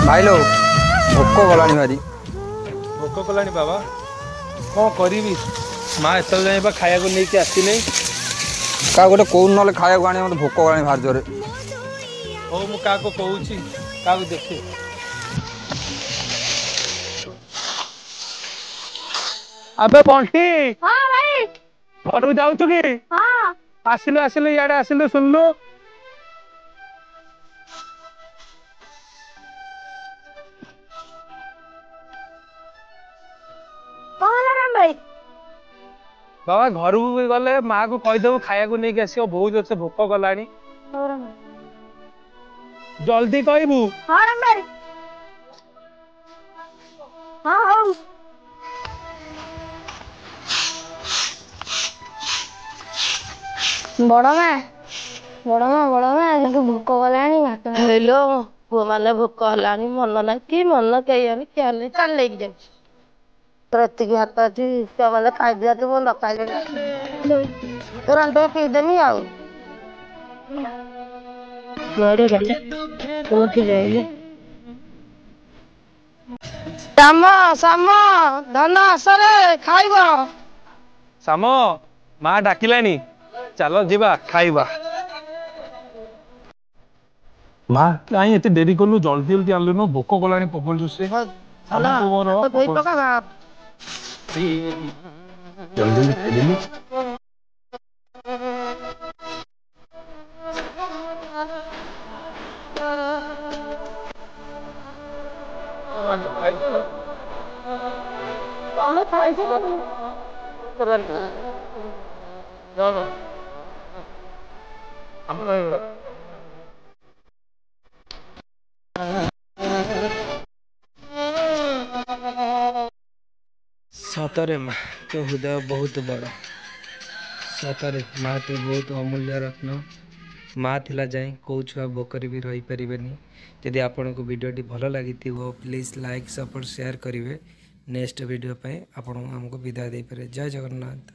भाई लो भोक गलानी भारी भोक कलानी बाबा कौन करी माँ एत जाए खाया नहीं आसी नहीं क्या गोटे कौन ना खाया आने मत भोक गलानी भार जोरे हो मु क्या कहूँ क्या देखे अबे बंटी हाँ भाई। घर जाऊ कि हाँ आसिलु आसिलु इे आसिलु सुनलु कौन है राम भाई? बाबा घर को गले माँ को कहीदेव खाया नहीं आस बहुत जोर से भोक गला हाँ राम भाई। जल्दी कहबू हाँ राम भाई। हाँ हाँ बड़ माँ भोक गलानी भात हेलो पुआ मैंने भोक हलानी मन ना कि मन कही क्या चल लेके जाए प्रति हाथ अच्छी छुआ मैंने खाई दिया तो न खाई रंडो पीदेमी आउ श्याम धन आसरे खाइब साम माँ डाकिलानी चलो जीवा खाइबा माँ कहीं एते डेरी कलु जल्दी जल्दी आनलु भोक गलानी पवन जोसे जल्दी खाइदेली सतरे माँ तो हृदय बहुत बड़ सतरे माँ तू बहुत अमूल्य रत्न माँ थिला जाए कौ छुआ भोकरे भी रही पारेनि जदि आपन को वीडियो भल लगी प्लीज लाइक सपोर्ट शेयर करेंगे नेक्स्ट वीडियो पे आपण हमको विदाय दे पारे जय जगन्नाथ।